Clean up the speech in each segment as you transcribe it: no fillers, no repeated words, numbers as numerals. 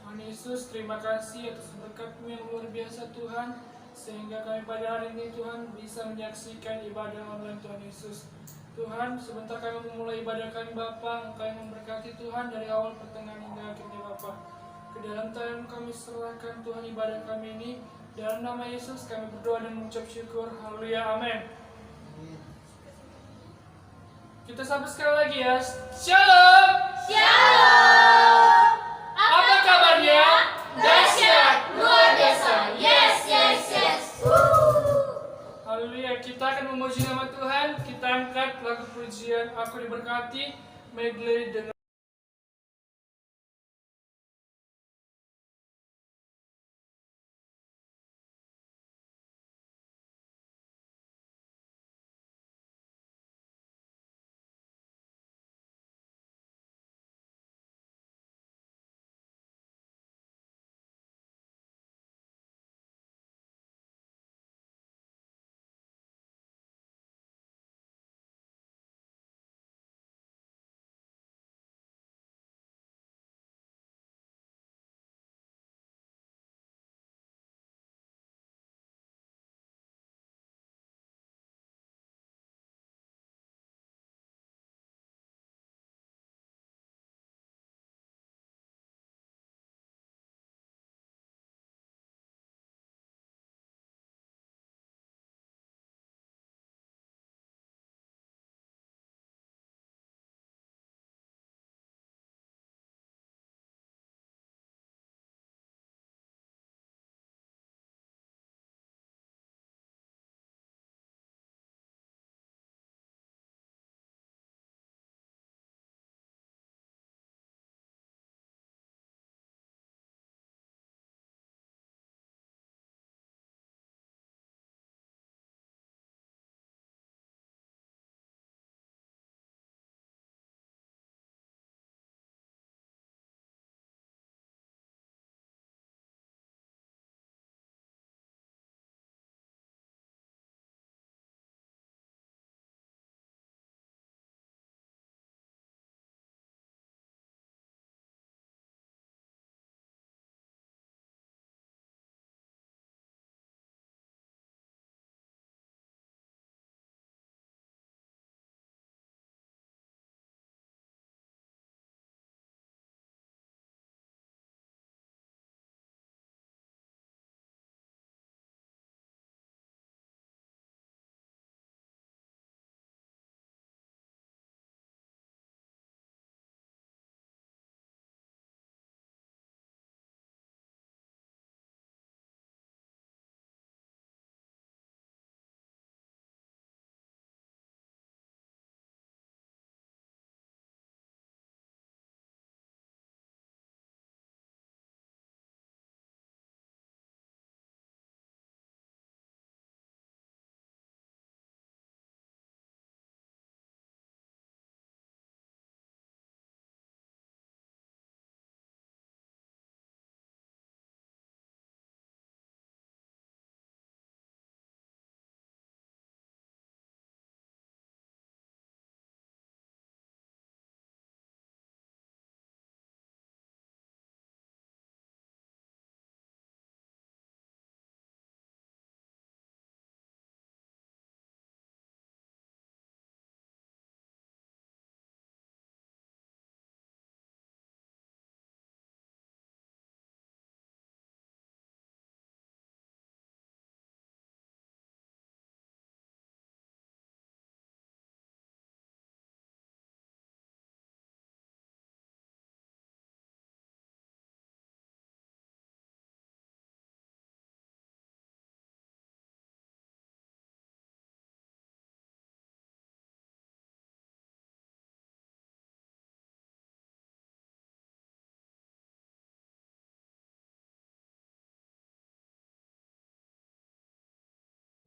Tuhan Yesus, terima kasih atas berkat-Mu yang luar biasa Tuhan, sehingga kami pada hari ini Tuhan bisa menyaksikan ibadah online Tuhan Yesus. Tuhan, sebentar kami memulai ibadah kami Bapa, Engkau yang memberkati Tuhan dari awal pertengahan hingga akhirnya Bapa. Ke dalam tangan kami serahkan Tuhan ibadah kami ini. Dalam nama Yesus kami berdoa dan mengucap syukur. Haleluya, amin. Kita sambut sekali lagi ya. Shalom. Shalom. Apa kabarnya? Dahsyat, luar biasa. Yes, yes, yes. Haleluya. Kita akan memuji nama Tuhan. Kita angkat lagu pujian Aku Diberkati medley dengan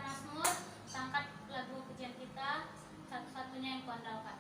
Mazmur, angkat lagu pujian kita satu-satunya yang kuandalkan.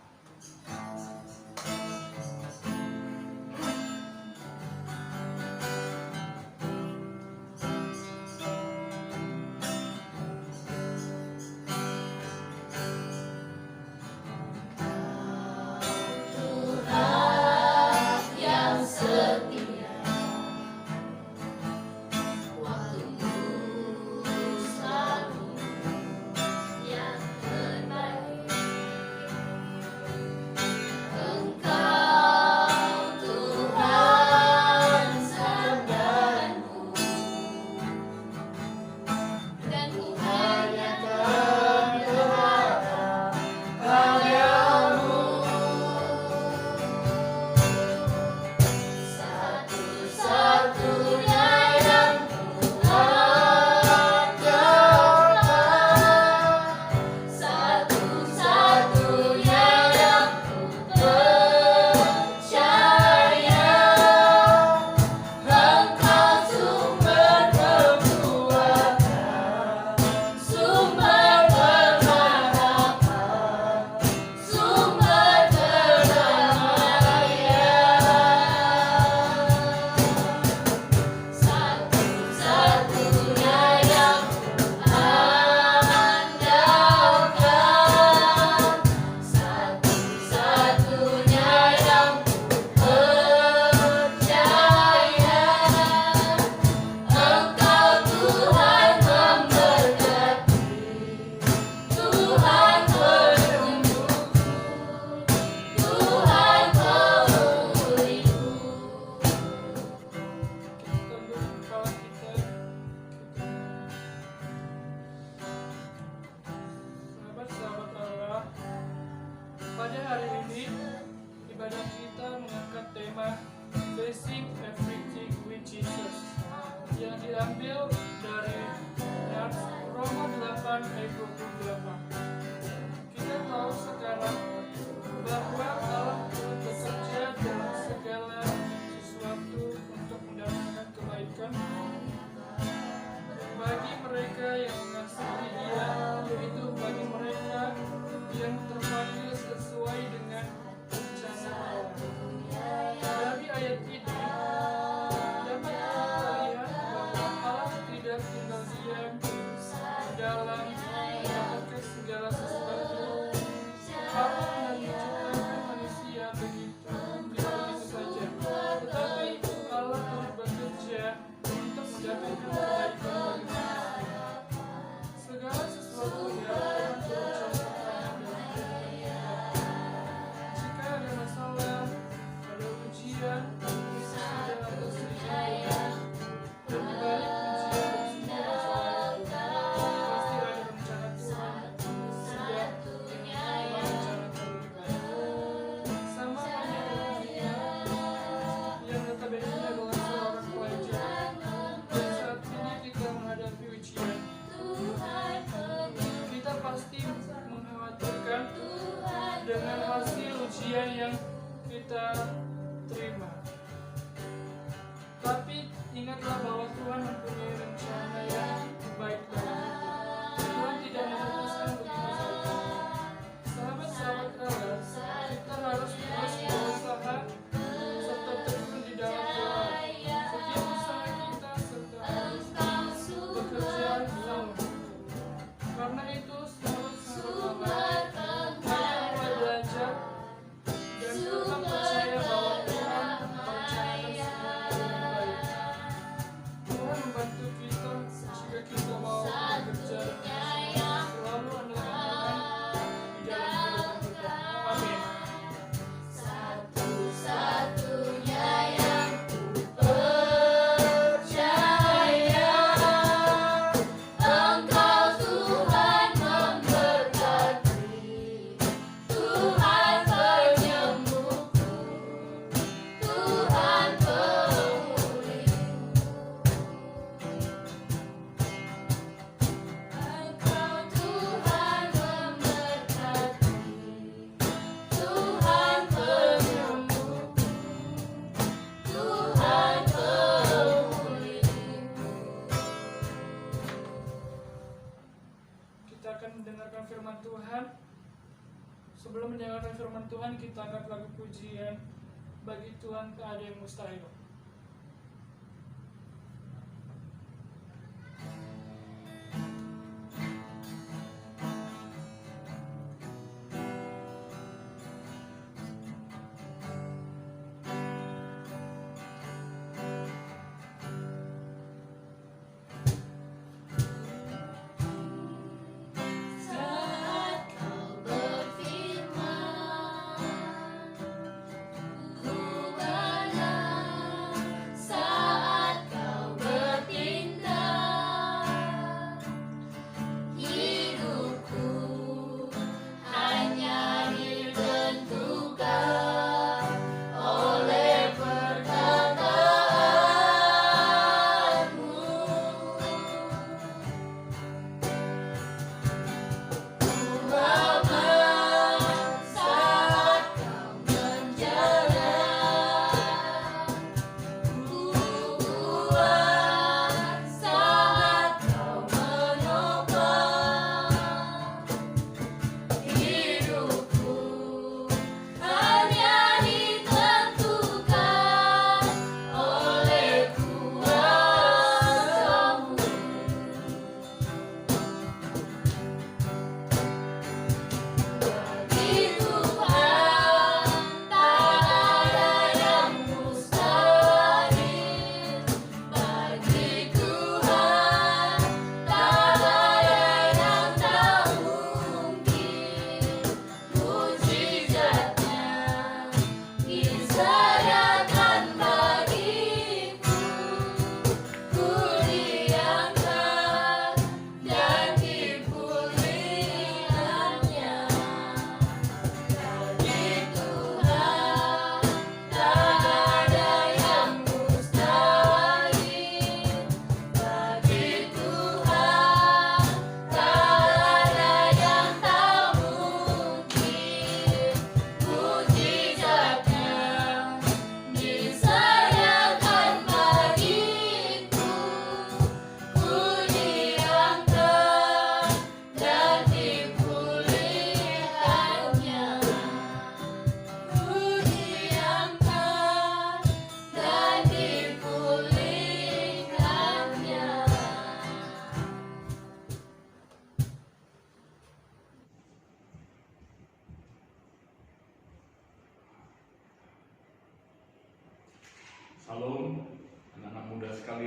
Pada hari ini, ibadah kita mengangkat tema Facing Everything with Jesus yang diambil dari Roma 8 ayat 28. Kita tahu sekarang bahwa Allah turut bekerja dalam segala sesuatu untuk mendatangkan kebaikan bagi mereka yang mengasihi Dia, yaitu bagi mereka yang terpanggil sesuai dengan rencana Allah. Dari ayat ini dapat kita lihat bahwa Allah tidak tinggal diam dalam mendapatkan segala sesuatu. Allah menciptakan manusia begitu, tidak begitu saja, tetapi Allah turut bekerja untuk mendatangkan kebaikan bagi manusia. Segala sesuatunya Tuhan turut campurkan dalam hidup kita. Jika ada masalah, ada ujian, ada atau sedikit, dan di balik ujian dan semua masalah itu, pasti ada rencana Tuhan sudah rencana terbaik. Sama halnya dengan kita, yang notabene adalah seorang pelajar, dan saat ini kita menghadapi ujian. Kita pasti mengkhawatirkan dengan hasil ujian yang kita terima. Tapi ingatlah bahwa Tuhan mempunyai rencana yang baik bagi kita. Tuhan tidak memutuskan begitu saja. Sahabat-sahabat Allah, kita harus terus berusaha serta tekun di dalam doa. Setiap usaha kita serta harus bekerja bersama. Karena itu, sahabat-sahabat Allah, mari mulai belajar dan tetap percaya bahwa Tuhan merencanakan sesuatu yang baik. Tuhan membantu kita jika kita mau bekerja dan selalu andalkan Tuhan di dalam kehidupan kita. Amin. Satu-satunya yang percaya, Engkau Tuhan memberkati, Tuhan penyembuhku, Tuhan pemulihku. Engkau Tuhan memberkati, Tuhan penyembuhku, Tuhan pemulihku. Kita akan mendengarkan firman Tuhan. Sebelum mendengarkan firman Tuhan, kita angkat lagu pujian Bagi Tuhan tak ada yang mustahil. Saat kau berfirman, ku benar.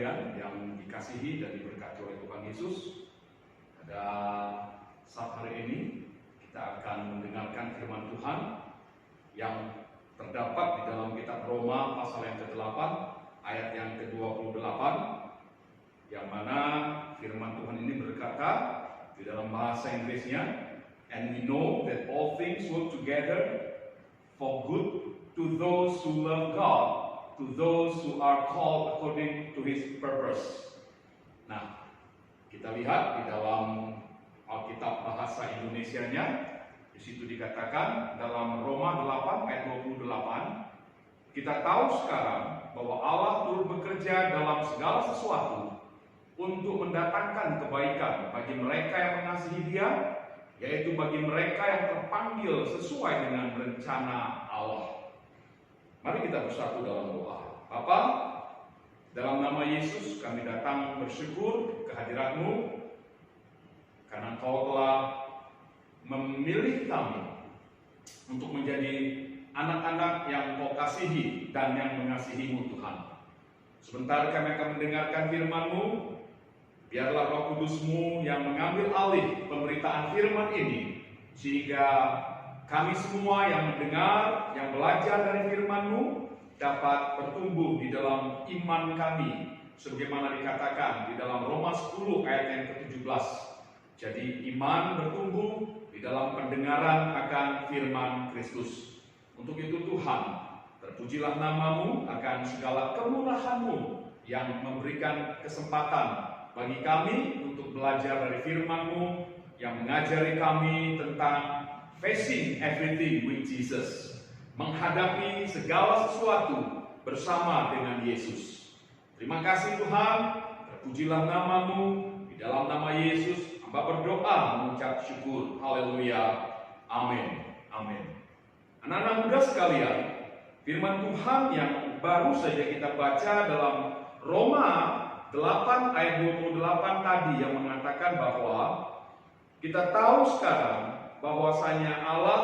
sekalian yang dikasihi dan diberkati oleh Tuhan Yesus, pada saat hari ini kita akan mendengarkan firman Tuhan yang terdapat di dalam kitab Roma pasal yang ke-8 ayat yang ke-28, yang mana firman Tuhan ini berkata di dalam bahasa Inggrisnya, "And we know that all things work together for good to those who love God, to those who are called according to His purpose." Nah, kita lihat di dalam Alkitab bahasa Indonesianya, di situ dikatakan dalam Roma 8 ayat 28, kita tahu sekarang bahwa Allah turut bekerja dalam segala sesuatu untuk mendatangkan kebaikan bagi mereka yang mengasihi Dia, yaitu bagi mereka yang terpanggil sesuai dengan rencana Allah. Mari kita bersatu dalam doa. Bapa, dalam nama Yesus kami datang bersyukur kehadirat-Mu, karena Engkau telah memilih kami untuk menjadi anak-anak yang Kau kasihi dan yang mengasihi-Mu, Tuhan. Sebentar kami akan mendengarkan firman-Mu. Biarlah Roh Kudus-Mu yang mengambil alih pemberitaan firman ini, sehingga kami semua yang mendengar, yang belajar dari firman-Mu dapat bertumbuh di dalam iman kami, sebagaimana dikatakan di dalam Roma 10 ayat yang ke-17. Jadi iman bertumbuh di dalam pendengaran akan firman Kristus. Untuk itu Tuhan, terpujilah nama-Mu akan segala kemurahan-Mu yang memberikan kesempatan bagi kami untuk belajar dari firman-Mu yang mengajari kami tentang facing everything with Jesus, menghadapi segala sesuatu bersama dengan Yesus. Terima kasih Tuhan, terpujilah nama-Mu. Di dalam nama Yesus hamba berdoa mengucap syukur. Haleluya. Amin. Amin. Anak-anak muda sekalian, firman Tuhan yang baru saja kita baca dalam Roma 8 ayat 28 tadi yang mengatakan bahwa kita tahu sekarang bahwasanya Allah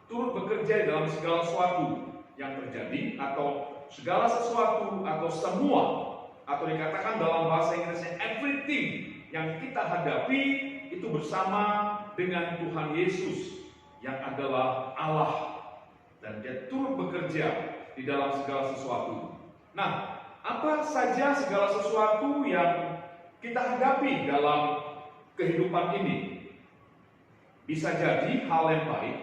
turut bekerja dalam segala sesuatu yang terjadi, atau segala sesuatu, atau semua, atau dikatakan dalam bahasa Inggrisnya everything yang kita hadapi itu bersama dengan Tuhan Yesus yang adalah Allah, dan Dia turut bekerja di dalam segala sesuatu. Nah, apa saja segala sesuatu yang kita hadapi dalam kehidupan ini? Bisa jadi hal yang baik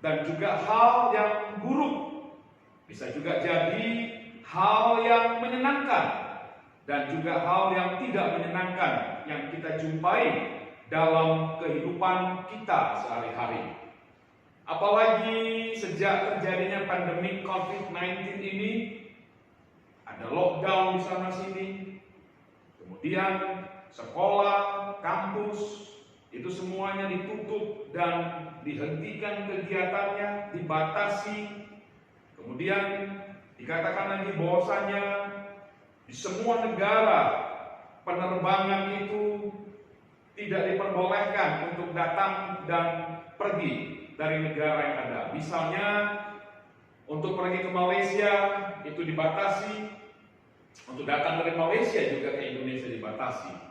dan juga hal yang buruk. Bisa juga jadi hal yang menyenangkan dan juga hal yang tidak menyenangkan yang kita jumpai dalam kehidupan kita sehari-hari. Apalagi sejak terjadinya pandemi COVID-19 ini, ada lockdown di sana sini, kemudian sekolah, kampus, itu semuanya ditutup dan dihentikan kegiatannya, dibatasi. Kemudian dikatakan lagi bahwasanya di semua negara penerbangan itu tidak diperbolehkan untuk datang dan pergi dari negara yang ada. Misalnya untuk pergi ke Malaysia itu dibatasi, untuk datang dari Malaysia juga ke Indonesia dibatasi.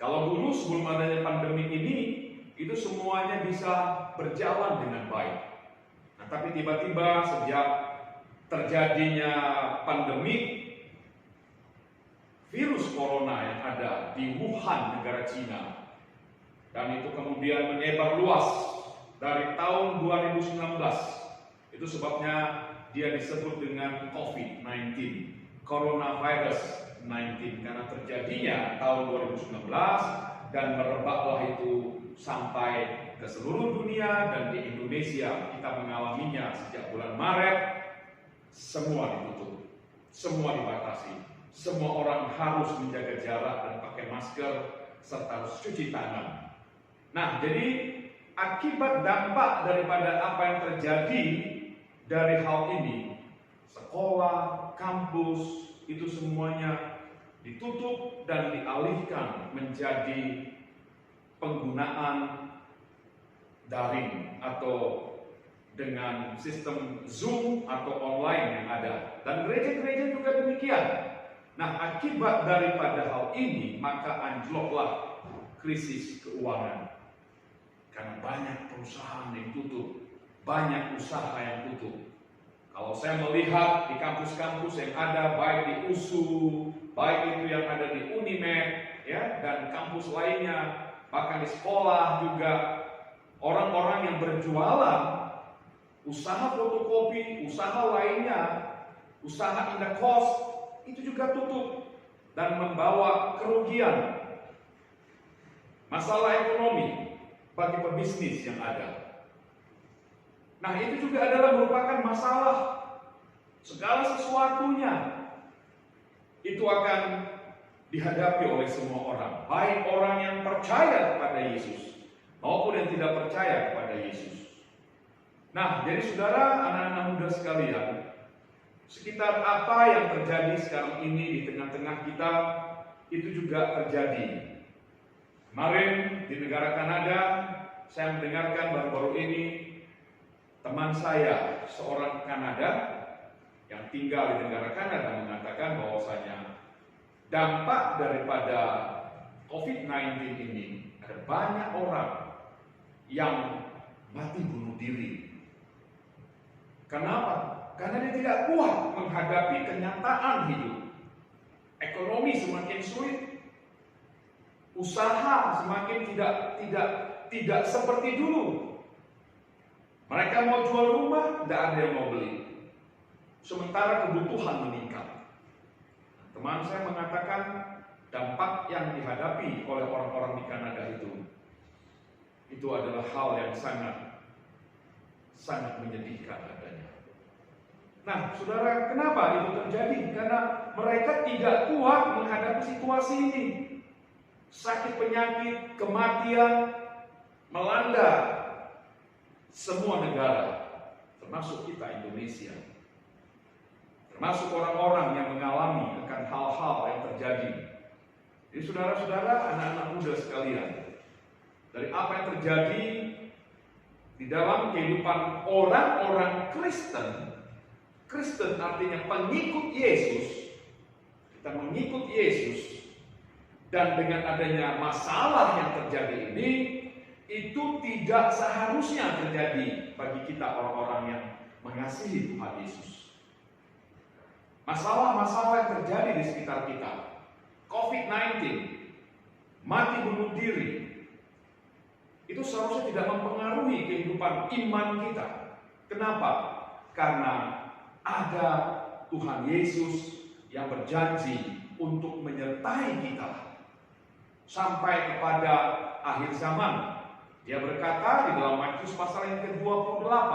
Kalau dulu sebelum adanya pandemi ini, itu semuanya bisa berjalan dengan baik. Nah, tapi tiba-tiba sejak terjadinya pandemi virus corona yang ada di Wuhan, negara Cina, dan itu kemudian menyebar luas dari tahun 2019. Itu sebabnya dia disebut dengan COVID-19, Coronavirus 19, karena terjadinya tahun 2019 dan merebaklah itu sampai ke seluruh dunia, dan di Indonesia kita mengalaminya sejak bulan Maret. Semua ditutup, semua dibatasi, semua orang harus menjaga jarak dan pakai masker serta harus cuci tangan. Nah, jadi akibat dampak daripada apa yang terjadi dari hal ini, sekolah, kampus, itu semuanya ditutup dan dialihkan menjadi penggunaan daring atau dengan sistem Zoom atau online yang ada. Dan gereja-gereja juga demikian. Nah, akibat daripada hal ini maka anjloklah krisis keuangan. Karena banyak perusahaan yang tutup, banyak usaha yang tutup. Kalau saya melihat di kampus-kampus yang ada, baik di USU, baik itu yang ada di Unimed, ya, dan kampus lainnya, bahkan di sekolah juga, orang-orang yang berjualan, usaha fotokopi, usaha lainnya, usaha indekos, itu juga tutup dan membawa kerugian. Masalah ekonomi bagi pebisnis yang ada. Nah, itu juga adalah merupakan masalah. Segala sesuatunya itu akan dihadapi oleh semua orang, baik orang yang percaya kepada Yesus maupun yang tidak percaya kepada Yesus. Nah, jadi saudara, anak-anak muda sekalian, sekitar apa yang terjadi sekarang ini di tengah-tengah kita, itu juga terjadi. Kemarin di negara Kanada, saya mendengarkan baru-baru ini, teman saya, seorang Kanada yang tinggal di negara Kanada, mengatakan bahwasanya dampak daripada COVID-19 ini, ada banyak orang yang mati bunuh diri. Kenapa? Karena dia tidak kuat menghadapi kenyataan hidup. Ekonomi semakin sulit, usaha semakin tidak seperti dulu. Mereka mau jual rumah, tidak ada yang mau beli. Sementara kebutuhan meningkat. Teman saya mengatakan dampak yang dihadapi oleh orang-orang di Kanada itu adalah hal yang sangat menyedihkan adanya. Nah, saudara, kenapa itu terjadi? Karena mereka tidak kuat menghadapi situasi ini. Sakit penyakit, kematian melanda semua negara, termasuk kita Indonesia, termasuk orang-orang yang mengalami akan hal-hal yang terjadi. Jadi saudara-saudara, anak-anak muda sekalian, dari apa yang terjadi di dalam kehidupan orang-orang Kristen, Kristen artinya pengikut Yesus, kita mengikut Yesus, dan dengan adanya masalah yang terjadi ini, itu tidak seharusnya terjadi bagi kita orang-orang yang mengasihi Tuhan Yesus. Masalah-masalah yang terjadi di sekitar kita, COVID-19, mati bunuh diri, itu seharusnya tidak mempengaruhi kehidupan iman kita. Kenapa? Karena ada Tuhan Yesus yang berjanji untuk menyertai kita sampai kepada akhir zaman. Dia berkata di dalam Matius pasal yang ke-28,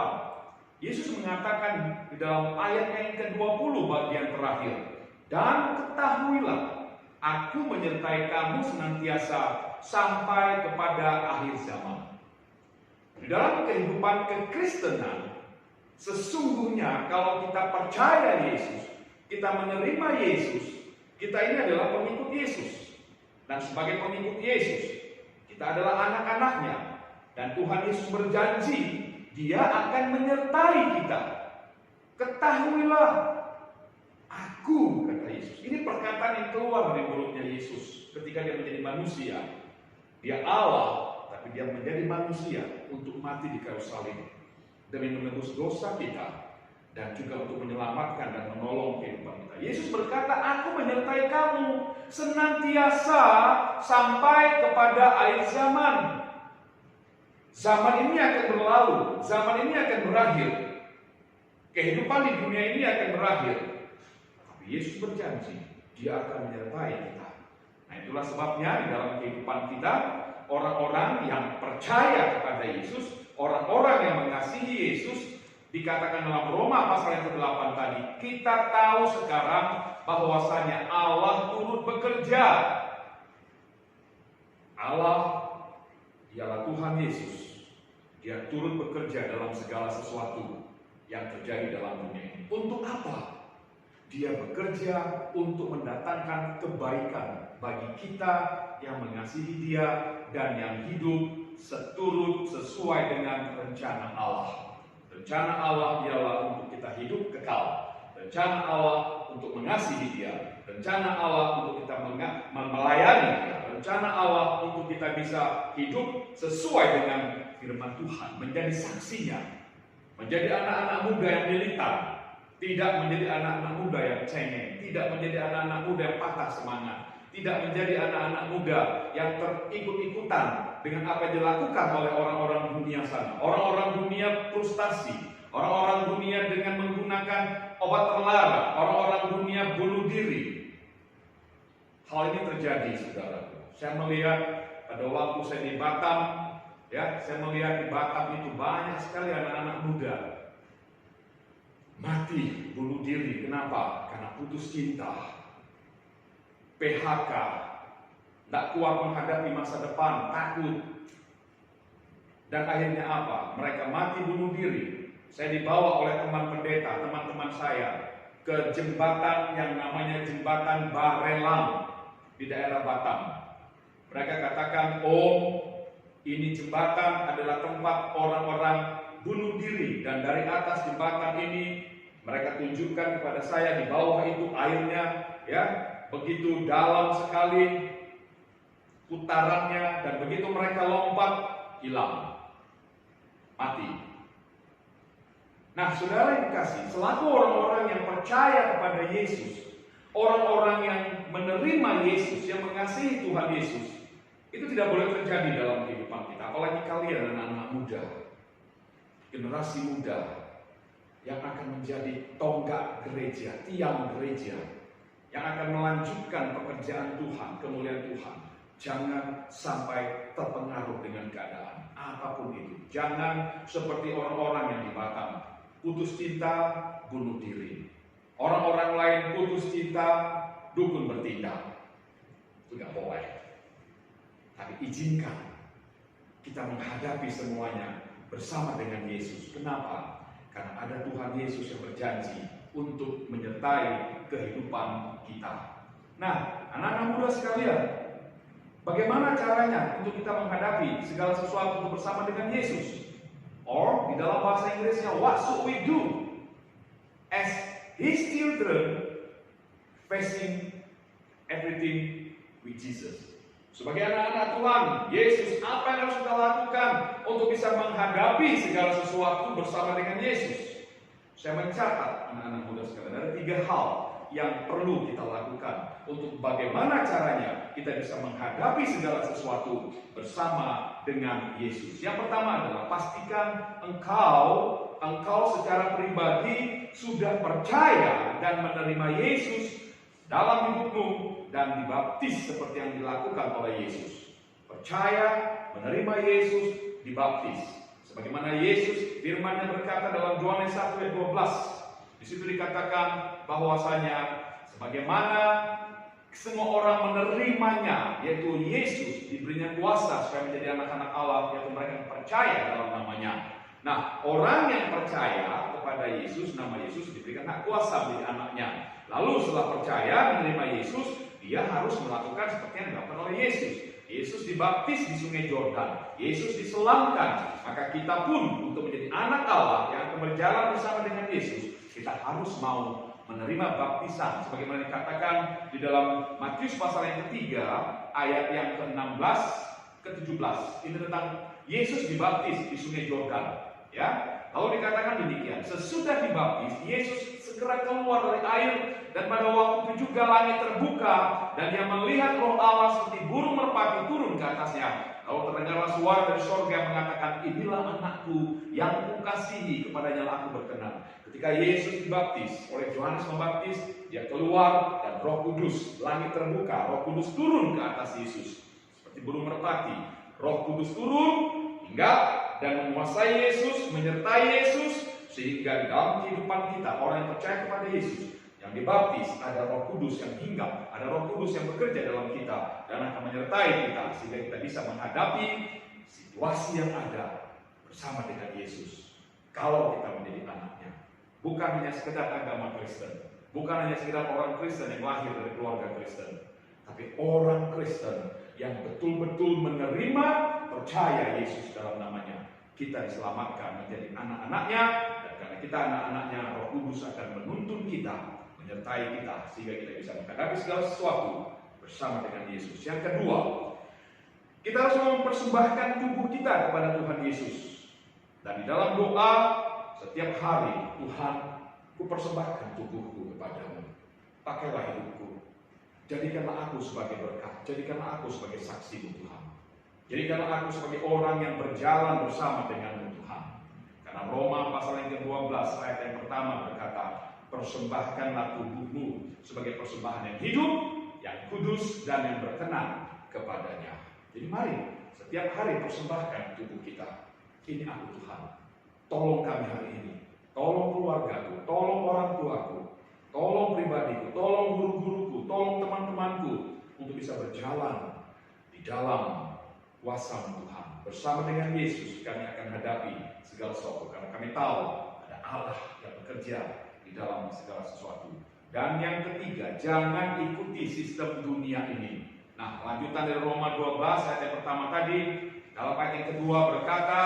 Yesus mengatakan di dalam ayat yang ke-20 bagian terakhir, dan ketahuilah, aku menyertai kamu senantiasa sampai kepada akhir zaman. Di dalam kehidupan kekristenan, sesungguhnya kalau kita percaya Yesus, kita menerima Yesus, kita ini adalah pengikut Yesus. Dan sebagai pengikut Yesus, kita adalah anak-anaknya. Dan Tuhan Yesus berjanji, Dia akan menyertai kita. Ketahuilah, aku, kata Yesus. Ini perkataan yang keluar dari mulutnya Yesus ketika Dia menjadi manusia. Dia Allah, tapi Dia menjadi manusia untuk mati di kayu salib demi menebus dosa kita dan juga untuk menyelamatkan dan menolong kehidupan kita. Yesus berkata, aku menyertai kamu senantiasa sampai kepada akhir zaman. Zaman ini akan berlalu, zaman ini akan berakhir. Kehidupan di dunia ini akan berakhir. Tapi Yesus berjanji, Dia akan menyertai kita. Nah, itulah sebabnya di dalam kehidupan kita, orang-orang yang percaya kepada Yesus, orang-orang yang mengasihi Yesus, dikatakan dalam Roma pasal yang ke-8 tadi, kita tahu sekarang bahwasanya Allah turut bekerja. Allah ialah Tuhan Yesus. Dia turut bekerja dalam segala sesuatu yang terjadi dalam dunia ini. Untuk apa? Dia bekerja untuk mendatangkan kebaikan bagi kita yang mengasihi Dia dan yang hidup sesuai dengan rencana Allah. Rencana Allah ialah untuk kita hidup kekal. Rencana Allah untuk mengasihi Dia, rencana Allah untuk kita melayani Dia, rencana Allah untuk kita bisa hidup sesuai dengan firman Tuhan, menjadi saksinya, menjadi anak-anak muda yang militan, tidak menjadi anak-anak muda yang cengeng, tidak menjadi anak-anak muda yang patah semangat, tidak menjadi anak-anak muda yang terikut-ikutan dengan apa yang dilakukan oleh orang-orang dunia sana, orang-orang dunia frustasi, orang-orang dunia dengan menggunakan obat terlarang, orang-orang dunia bunuh diri. Hal ini terjadi, saudara. Saya melihat pada waktu saya di Batam, saya melihat di Batam itu banyak sekali anak-anak muda mati bunuh diri. Kenapa? Karena putus cinta, PHK, tidak kuat menghadapi masa depan, takut. Dan akhirnya apa? Mereka mati bunuh diri. Saya dibawa oleh teman pendeta, teman-teman saya, ke jembatan yang namanya Jembatan Barelang di daerah Batam. Mereka katakan, ini jembatan adalah tempat orang-orang bunuh diri. Dan dari atas jembatan ini, mereka tunjukkan kepada saya di bawah itu airnya, begitu dalam sekali putarannya, dan begitu mereka lompat, hilang, mati. Nah, saudara yang dikasih, selaku orang-orang yang percaya kepada Yesus, orang-orang yang menerima Yesus, yang mengasihi Tuhan Yesus, itu tidak boleh terjadi dalam kehidupan kita. Apalagi kalian anak-anak muda, generasi muda yang akan menjadi tonggak gereja, tiang gereja, yang akan melanjutkan pekerjaan Tuhan, kemuliaan Tuhan. Jangan sampai terpengaruh dengan keadaan apapun itu. Jangan seperti orang-orang yang di Batam, putus cinta, bunuh diri. Orang-orang lain putus cinta, dukun bertindak. Itu tidak boleh. Tapi izinkan kita menghadapi semuanya bersama dengan Yesus. Kenapa? Karena ada Tuhan Yesus yang berjanji untuk menyertai kehidupan kita. Nah, anak-anak muda sekalian, bagaimana caranya untuk kita menghadapi segala sesuatu bersama dengan Yesus? Or, di dalam bahasa Inggrisnya, what should we do as His children facing everything with Jesus? Sebagai anak-anak Tuhan, Yesus, apa yang harus kita lakukan untuk bisa menghadapi segala sesuatu bersama dengan Yesus? Saya mencatat anak-anak muda sekalian, ada 3 hal yang perlu kita lakukan untuk bagaimana caranya kita bisa menghadapi segala sesuatu bersama dengan Yesus. Yang pertama adalah pastikan engkau secara pribadi sudah percaya dan menerima Yesus dalam hidupmu dan dibaptis seperti yang dilakukan oleh Yesus. Percaya, menerima Yesus, dibaptis. Sebagaimana Yesus firman-Nya berkata dalam Yohanes 1 ayat 12. Di situ dikatakan bahwasanya sebagaimana semua orang menerimanya, yaitu Yesus, diberinya kuasa supaya menjadi anak-anak Allah, yaitu mereka yang percaya dalam namanya. Nah, orang yang percaya kepada Yesus, nama Yesus, diberikan hak kuasa menjadi anaknya. Lalu setelah percaya menerima Yesus, dia harus melakukan seperti yang dilakukan oleh Yesus. Yesus dibaptis di Sungai Yordan, Yesus diselamkan. Maka kita pun untuk menjadi anak Allah yang akan berjalan bersama dengan Yesus, kita harus mau menerima baptisan. Sebagaimana dikatakan di dalam Matius pasal yang ketiga, ayat yang ke-16 ke-17. Ini tentang Yesus dibaptis di Sungai Yordan. Lalu dikatakan demikian, sesudah dibaptis, Yesus segera keluar dari air, dan pada waktu itu juga langit terbuka, dan dia melihat Roh Allah seperti burung merpati turun ke atasnya. Lalu terdengarlah suara dari surga yang mengatakan, inilah anakku yang kukasihi, kepadanya aku berkenan. Ketika Yesus dibaptis oleh Yohanes Pembaptis, dia keluar dan Roh Kudus, langit terbuka, Roh Kudus turun ke atas Yesus seperti burung merpati. Roh Kudus turun hingga dan menguasai Yesus, menyertai Yesus, sehingga di dalam kehidupan kita, orang yang percaya kepada Yesus, yang dibaptis, ada Roh Kudus yang hinggap, ada Roh Kudus yang bekerja dalam kita dan akan menyertai kita sehingga kita bisa menghadapi situasi yang ada bersama dengan Yesus. Kalau kita menjadi anaknya, bukan hanya sekedar agama Kristen, bukan hanya sekedar orang Kristen yang lahir dari keluarga Kristen, tapi orang Kristen yang betul-betul menerima, percaya Yesus dalam namanya. Kita diselamatkan menjadi anak-anaknya, dan karena kita anak-anaknya, Roh Kudus akan menuntun kita menyertai kita sehingga kita bisa menghadapi segala sesuatu bersama dengan Yesus. Yang kedua, kita harus mempersembahkan tubuh kita kepada Tuhan Yesus. Dan di dalam doa setiap hari, Tuhan, ku persembahkan tubuhku kepadamu. Pakailah hidupku. Jadikanlah aku sebagai berkat. Jadikanlah aku sebagai saksi Tuhan. Jadikanlah aku sebagai orang yang berjalan bersama denganmu Tuhan. Karena Roma pasal yang ke-12 ayat yang pertama berkata, persembahkanlah tubuhmu sebagai persembahan yang hidup, yang kudus dan yang berkenan kepadanya. Jadi mari setiap hari persembahkan tubuh kita. Ini aku Tuhan. Tolong kami hari ini. Tolong keluargaku, tolong orang tuaku, tolong pribadiku, tolong guru-guruku, tolong teman-temanku untuk bisa berjalan di dalam kuasa Tuhan. Bersama dengan Yesus kami akan hadapi segala sesuatu karena kami tahu ada Allah yang bekerja di dalam segala sesuatu. Dan yang ketiga, jangan ikuti sistem dunia ini. Nah, lanjutan dari Roma 12 ayat yang pertama tadi, dalam ayat yang kedua berkata,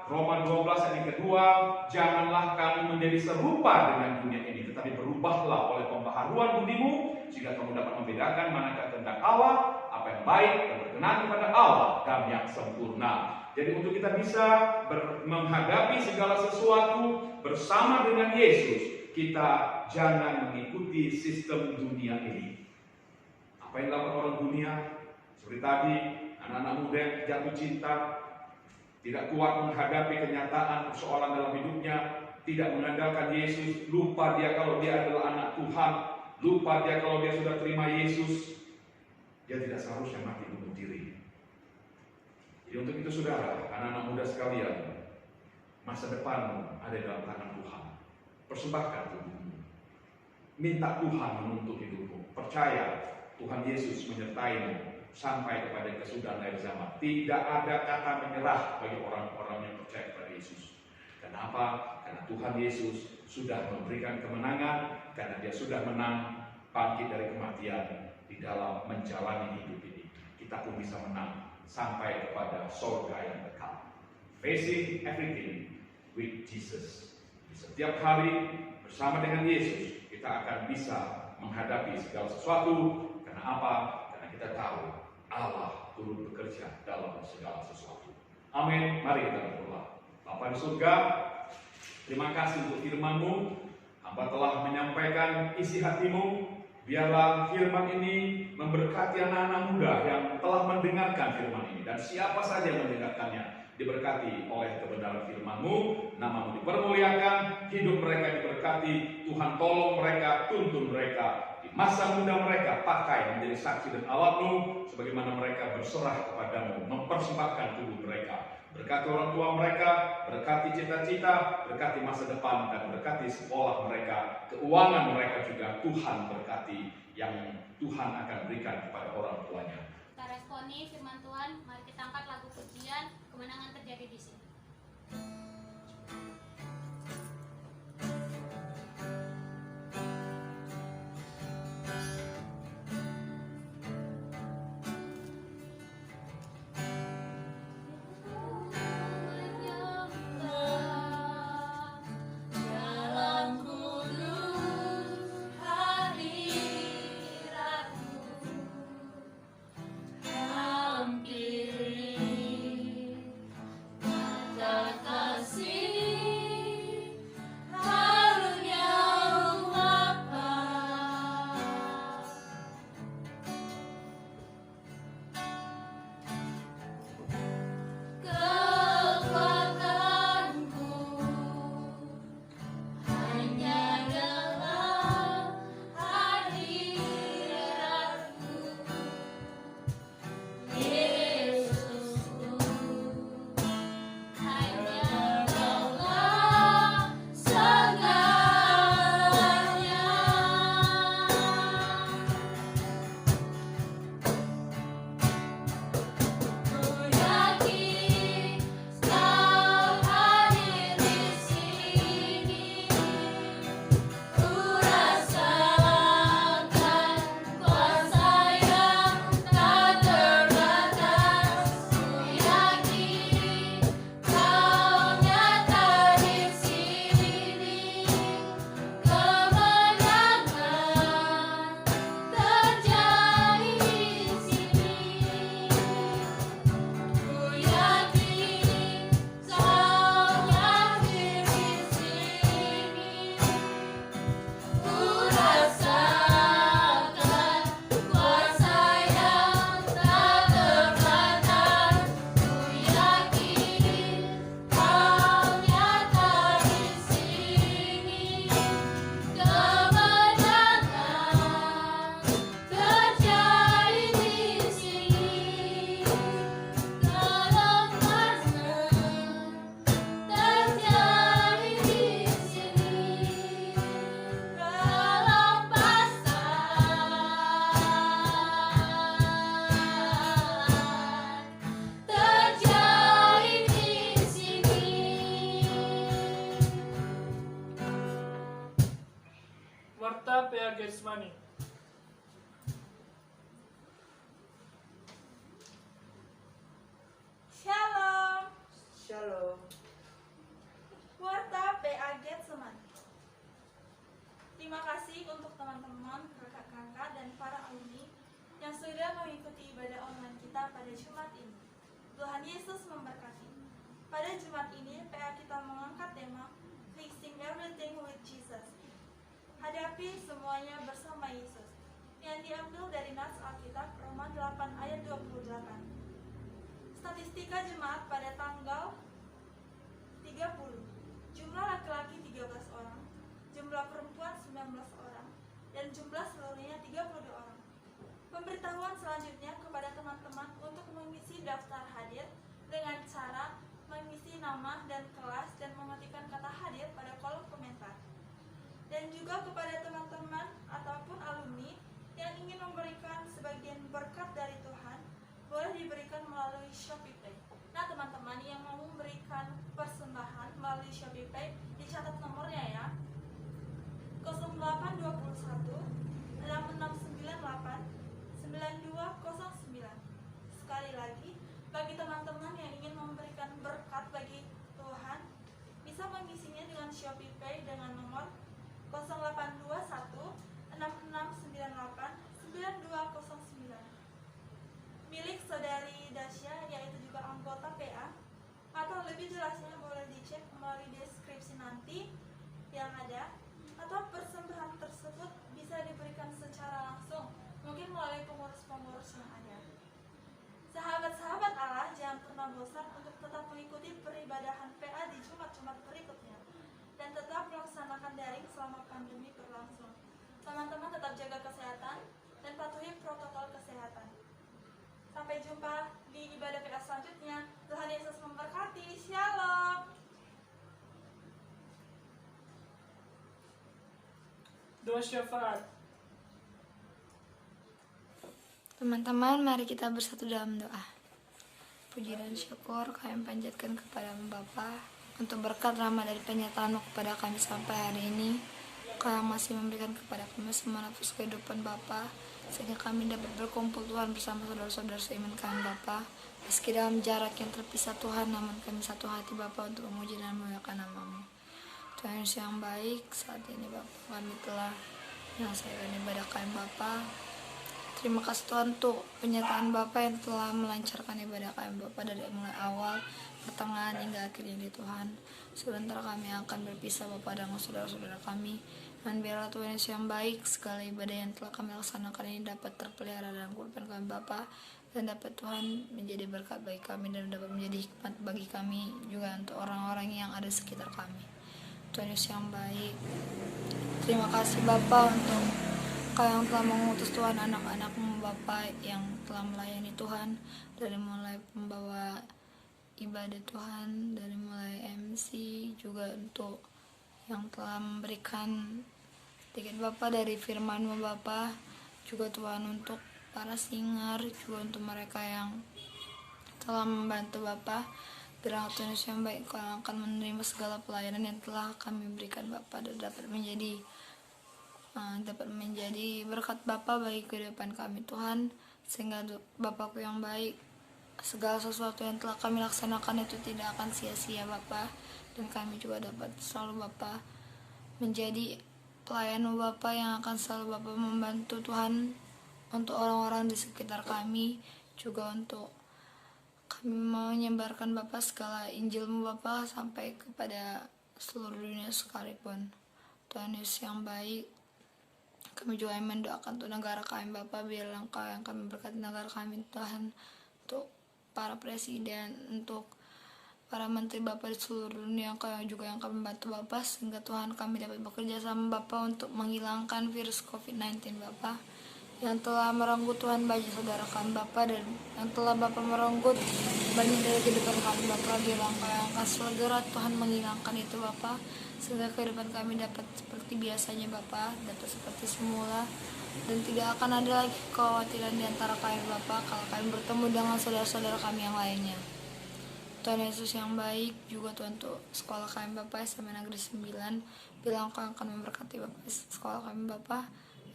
Roma 12 ayat yang kedua, janganlah kamu menjadi serupa dengan dunia ini, tetapi berubahlah oleh pembaharuan budimu, sehingga kamu dapat membedakan manakah kehendak Allah, apa yang baik dan berkenan kepada Allah dan yang sempurna. Jadi untuk kita bisa menghadapi segala sesuatu bersama dengan Yesus, kita jangan mengikuti sistem dunia ini. Apa yang dilakukan orang dunia? Seperti tadi, anak-anak muda yang jatuh cinta, tidak kuat menghadapi kenyataan persoalan dalam hidupnya, tidak mengandalkan Yesus, lupa dia kalau dia adalah anak Tuhan, lupa dia kalau dia sudah terima Yesus, dia tidak seharusnya mati bunuh diri. Jadi untuk itu saudara, anak-anak muda sekalian, masa depanmu ada dalam tangan Tuhan. Persembahkan tubuhmu. Minta Tuhan menuntun hidupmu. Percaya Tuhan Yesus menyertaimu sampai kepada kesudahan akhir zaman. Tidak ada kata menyerah bagi orang-orang yang percaya kepada Yesus. Kenapa? Karena Tuhan Yesus sudah memberikan kemenangan, karena dia sudah menang, bangkit dari kematian di dalam menjalani hidup ini. Kita pun bisa menang sampai kepada surga yang kekal. Facing everything with Jesus. Di setiap hari bersama dengan Yesus, kita akan bisa menghadapi segala sesuatu. Karena apa? Karena kita tahu Allah turut bekerja dalam segala sesuatu. Amin. Mari kita berdoa. Bapa di surga, terima kasih untuk firman-Mu. Hamba telah menyampaikan isi hati-Mu. Biarlah firman ini memberkati anak-anak muda yang telah mendengarkan firman ini. Dan siapa saja yang mendengarkannya diberkati oleh kebenaran firman-Mu. Nama-Mu dipermuliakan, hidup mereka diberkati. Tuhan tolong mereka, tuntun mereka. Di masa muda mereka pakai menjadi saksi dan alat-Mu, sebagaimana mereka berserah kepadamu, mempersembahkan tubuh mereka. Berkati orang tua mereka, berkati cita-cita, berkati masa depan, dan berkati sekolah mereka, keuangan mereka juga. Tuhan berkati yang Tuhan akan berikan kepada orang tuanya. Kita responi firman Tuhan, mari kita angkat lagu pujian, kemenangan terjadi di sini. Kasih Desmani. Shalom, Shalom. Warta PA Getseman. Terima kasih untuk teman-teman, kakak-kakak, dan para alumni yang sudah mengikuti ibadah online kita pada Jumat ini. Tuhan Yesus memberkati. Pada Jumat ini, PA kita mengangkat tema Fixing Everything with Jesus. Hadapi semuanya bersama Yesus, yang diambil dari nas Alkitab Roma 8 ayat 28. Statistika jemaat pada tanggal 30. Jumlah laki-laki 13 orang, jumlah perempuan 19 orang, dan jumlah seluruhnya 32 orang. Pemberitahuan selanjutnya kepada teman-teman untuk mengisi daftar hadir dengan cara mengisi nama dan kelas dan mengetikkan kata hadir pada kolom komentar. Dan juga kepada teman-teman ataupun alumni yang ingin memberikan sebagian berkat dari Tuhan, boleh diberikan melalui ShopeePay. Nah teman-teman yang mau memberikan persembahan melalui ShopeePay, dicatat nomornya ya, 0821 6698 9209. Sekali lagi, bagi teman-teman yang ingin memberikan berkat bagi Tuhan, bisa mengisinya dengan ShopeePay dengan nomor 0821 6698 9209 milik saudari Dasya, yaitu juga anggota PA, atau lebih jelasnya boleh dicek melalui deskripsi nanti yang ada, atau persembahan tersebut bisa diberikan secara langsung, mungkin melalui pengurus-pengurus yang ada. Sahabat-sahabat Allah, jangan pernah bosan untuk tetap mengikuti peribadahan PA di Jumat-Jumat berikutnya, dan tetap melaksanakan daring selama pandemi berlangsung. Teman-teman tetap jaga kesehatan dan patuhi protokol kesehatan. Sampai jumpa di ibadah PA selanjutnya. Tuhan Yesus memberkati. Shalom. Doa syafaat. Teman-teman, mari kita bersatu dalam doa. Puji dan syukur kami panjatkan kepada Bapa untuk berkat rahmat dari penyertaan kepada kami sampai hari ini. Kau yang masih memberikan kepada kami semua nafas kehidupan Bapa, sehingga kami dapat berkumpul Tuhan bersama saudara-saudara seiman kami Bapa. Meski dalam jarak yang terpisah Tuhan, namun kami satu hati Bapa untuk memuji dan memuliakan nama-Mu. Tuhan Yesus yang baik, saat ini Bapa kami telah menyelesaikan ibadah kami Bapa. Terima kasih Tuhan untuk penyertaan Bapa yang telah melancarkan ibadah kami Bapa dari mulai awal, pertengahan hingga akhirnya di Tuhan. Sebentar kami akan berpisah Bapa dengan saudara-saudara kami. Dan biarlah Tuhan Yesus yang baik, segala ibadah yang telah kami laksanakan ini dapat terpelihara dalam kehidupan kami Bapa, dan dapat Tuhan menjadi berkat bagi kami dan dapat menjadi hikmat bagi kami juga untuk orang-orang yang ada di sekitar kami. Tuhan Yesus yang baik, terima kasih Bapa untuk Kau yang telah mengutus Tuhan anak-anak-Mu Bapa yang telah melayani Tuhan dari mulai pembawa ibadah Tuhan, dari mulai MC, juga untuk yang telah memberikan sedikit Bapa dari firman-Mu Bapa, juga Tuhan untuk para singer, juga untuk mereka yang telah membantu Bapa. Biarlah Tuhan Yesus yang baik, Kau akan menerima segala pelayanan yang telah kami berikan Bapa, dan dapat menjadi berkat Bapa bagi kehidupan kami Tuhan, sehingga Bapakku yang baik, segala sesuatu yang telah kami laksanakan itu tidak akan sia-sia Bapa, dan kami juga dapat selalu Bapa menjadi pelayan Bapa yang akan selalu Bapa membantu Tuhan untuk orang-orang di sekitar kami, juga untuk kami mau menyebarkan Bapa segala Injil-Mu Bapa sampai kepada seluruh dunia sekalipun. Tuhan Yesus yang baik, kami juga mendoakan untuk negara kami Bapa, biarlah Engkau yang kami berkati negara kami Tuhan, untuk para presiden, untuk para menteri Bapa di seluruh dunia, Engkau juga yang kami bantu Bapa, sehingga Tuhan kami dapat bekerja sama Bapa untuk menghilangkan virus COVID-19 Bapa, yang telah merenggut Tuhan bagi saudara kami Bapa, dan yang telah Bapa merenggut banyak dari kehidupan kami Bapa. Biarlah Engkau yang akan segera Tuhan menghilangkan itu Bapa, sehingga kehidupan kami dapat seperti biasanya Bapa, dapat seperti semula, dan tidak akan ada lagi kekhawatiran di antara kami Bapa kalau kami bertemu dengan saudara-saudara kami yang lainnya. Tuhan Yesus yang baik, juga Tuhan untuk sekolah kami Bapa SMA Negeri 9, bilang Engkau akan memberkati Bapa sekolah kami Bapa,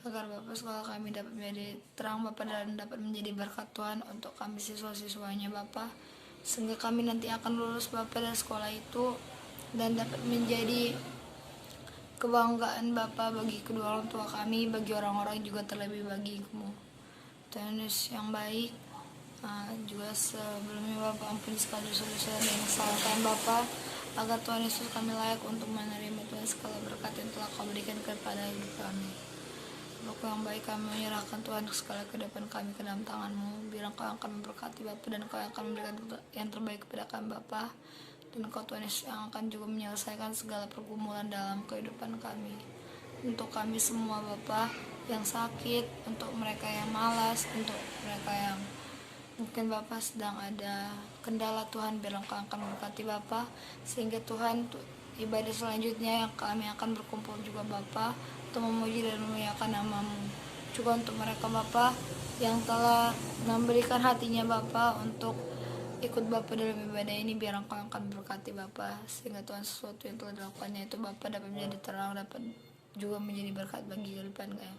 agar Bapak sekolah kami dapat menjadi terang Bapak dan dapat menjadi berkat Tuhan untuk kami siswa-siswanya Bapak, sehingga kami nanti akan lulus Bapak dari sekolah itu dan dapat menjadi kebanggaan Bapak bagi kedua orang tua kami, bagi orang-orang juga terlebih bagimu. Tuhan Yesus yang baik, juga sebelumnya Bapak ampuni segala dosa-dosa dan kesalahan Bapak, agar Tuhan Yesus kami layak untuk menerima Tuhan segala berkat yang telah Kau berikan kepada hidup kami. Bapa yang baik, kami menyerahkan Tuhan segala kehidupan kami ke dalam tangan-Mu. Biar Engkau akan memberkati Bapa dan Engkau akan memberikan yang terbaik kepada kami Bapa. Dan Engkau Tuhan Yesus yang akan juga menyelesaikan segala pergumulan dalam kehidupan kami. Untuk kami semua Bapa yang sakit, untuk mereka yang malas, untuk mereka yang mungkin Bapak sedang ada kendala Tuhan, biar Engkau akan memberkati Bapak, sehingga Tuhan ibadah selanjutnya yang kami akan berkumpul juga Bapak untuk memuji dan memuliakan nama-Mu. Juga untuk mereka Bapak yang telah memberikan hatinya Bapak untuk ikut Bapak dalam ibadah ini, biar Engkau akan memberkati Bapak, sehingga Tuhan sesuatu yang telah dilakukannya itu Bapak dapat menjadi terang, dapat juga menjadi berkat bagi kehidupan kami.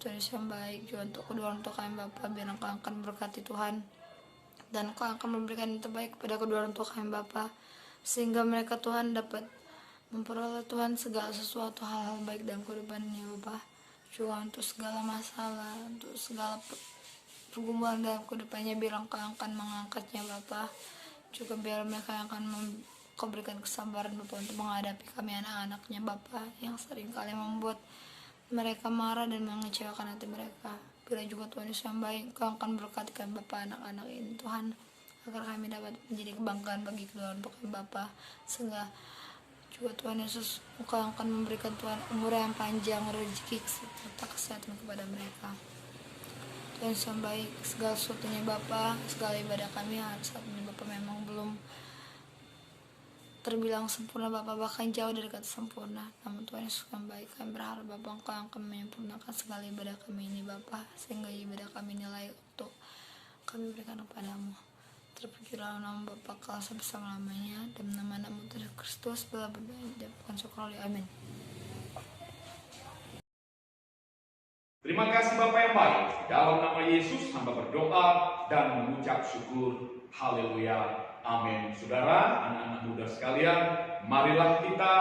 Tuhan Yesus yang baik, juga untuk kedua orang tua kami Bapak, biar Engkau akan berkati Tuhan, dan Engkau akan memberikan yang terbaik kepada kedua orang tua kami Bapak, sehingga mereka Tuhan dapat memperoleh Tuhan segala sesuatu hal-hal baik dalam kehidupannya Bapak. Juga untuk segala masalah, untuk segala pergumulan dalam kehidupannya, biar Engkau akan mengangkatnya Bapak. Juga biar mereka akan Kau berikan kesabaran Bapak untuk menghadapi kami anak-anaknya Bapak, yang sering kali membuat mereka marah dan mengecewakan hati mereka. Bila juga Tuhan Yesus yang baik, Kau akan berkati kami Bapak anak-anak ini Tuhan, agar kami dapat menjadi kebanggaan bagi kedua orang tua kami Bapak, sehingga juga Tuhan Yesus Engkau akan memberikan Tuhan umur yang panjang, rezeki serta kesehatan kepada mereka. Tuhan Yesus yang baik, segala sesuatunya Bapak, segala ibadah kami saat ini Bapak memang belum terbilang sempurna Bapak, bahkan jauh dari kata sempurna. Namun Tuhan Yesus yang baik, kami berharap Bapak Engkau akan menyempurnakan segala ibadah kami ini Bapak, sehingga ibadah kami ini layak untuk kami berikan kepada-Mu. Terpujilah nama Bapa kau sampai selama-lamanya, dan nama-Mu Tuhan Kristus telah berdoa dan bukan syukur. Amin. Terima kasih Bapak yang baik. Dalam nama Yesus hamba berdoa dan mengucap syukur. Haleluya. Amin. Saudara, anak-anak muda sekalian, marilah kita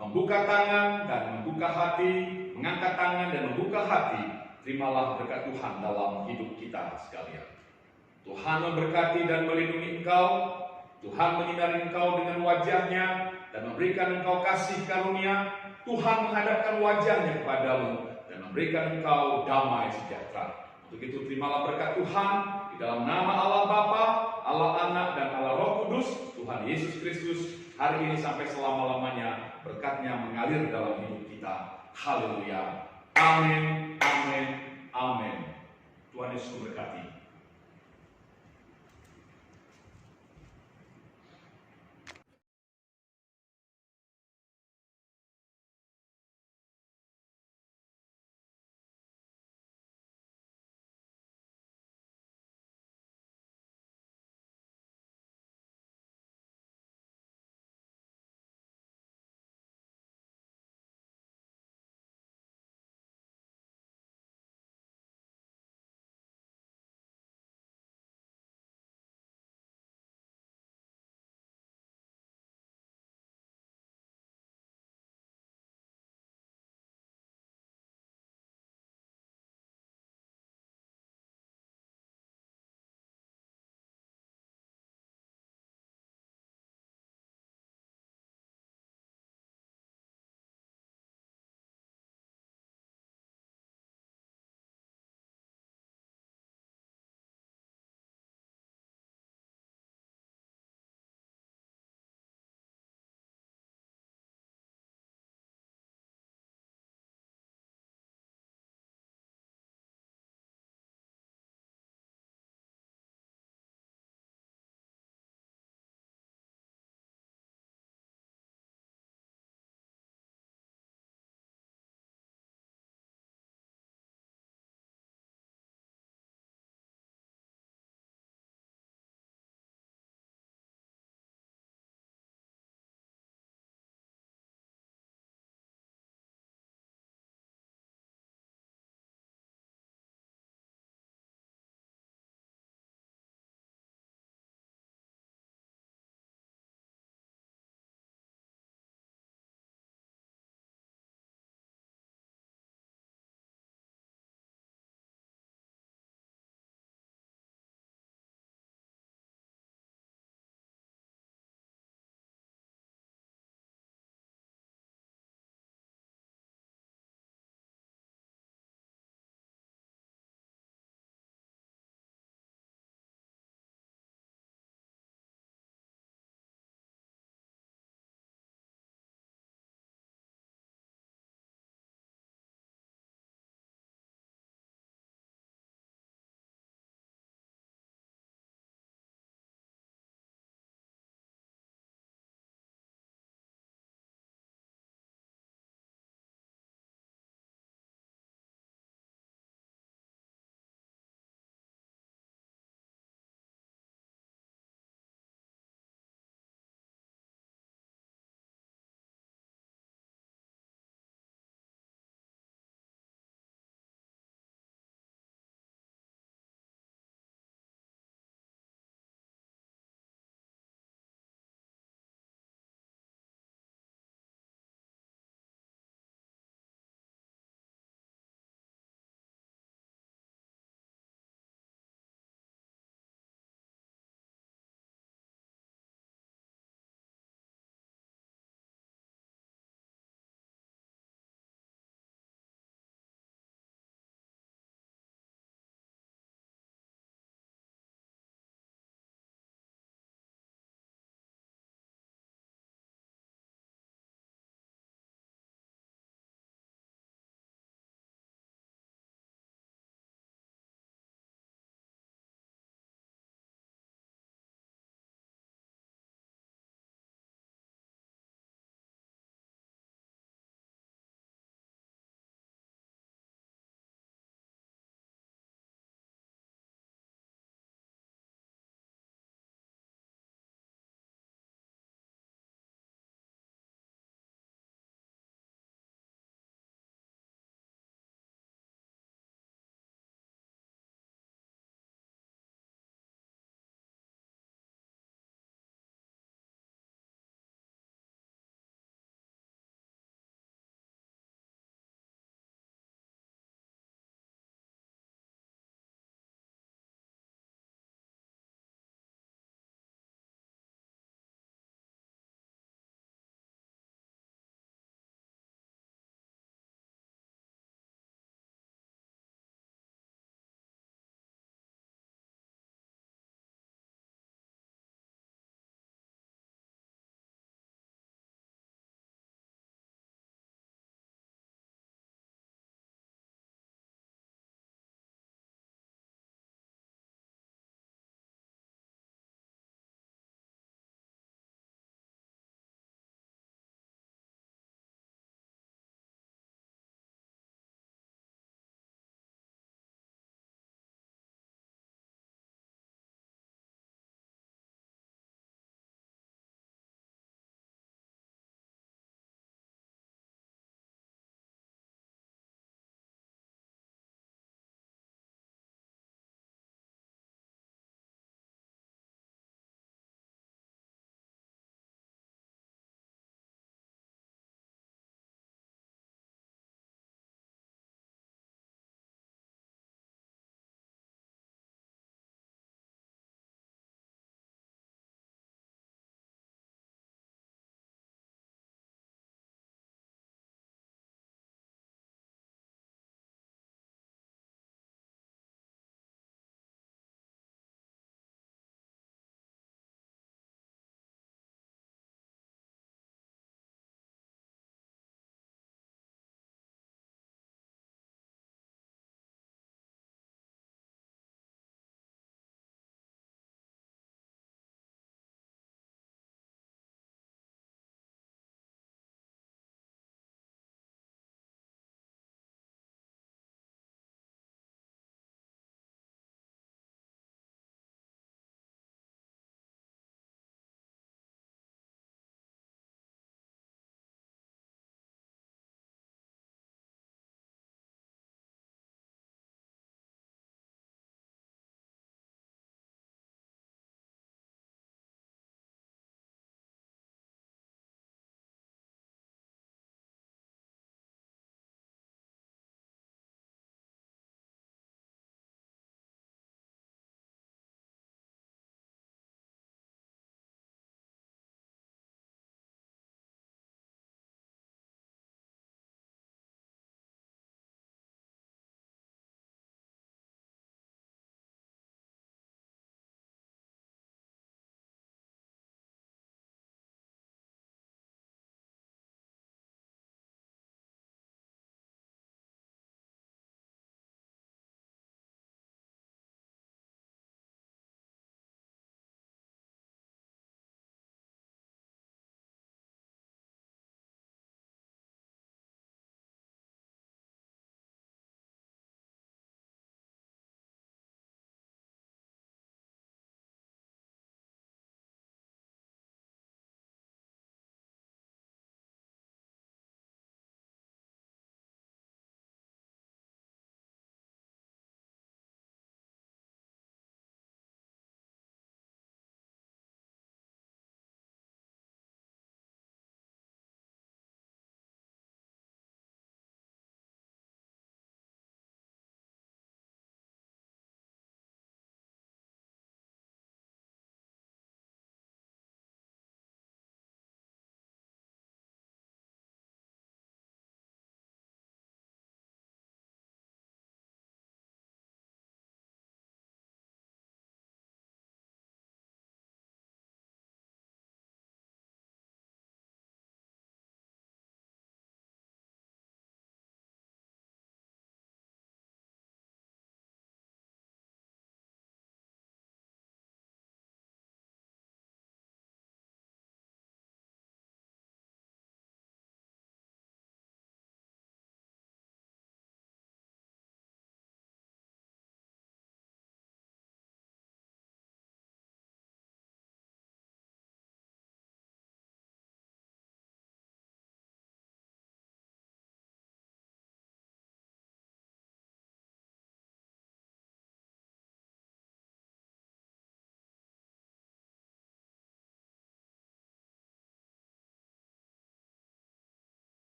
membuka tangan dan membuka hati, mengangkat tangan dan membuka hati. Terimalah berkat Tuhan dalam hidup kita sekalian. Tuhan memberkati dan melindungi engkau. Tuhan menyinari engkau dengan wajahnya dan memberikan engkau kasih karunia. Tuhan menghadapkan wajahnya kepadamu dan memberikan engkau damai sejahtera. Untuk itu terimalah berkat Tuhan di dalam nama Allah Bapa, Allah Anak, dan Allah Roh Kudus, Tuhan Yesus Kristus, hari ini sampai selama-lamanya. Berkatnya mengalir dalam hidup kita. Haleluya. Amin, amin, amin. Tuhan Yesus memberkati.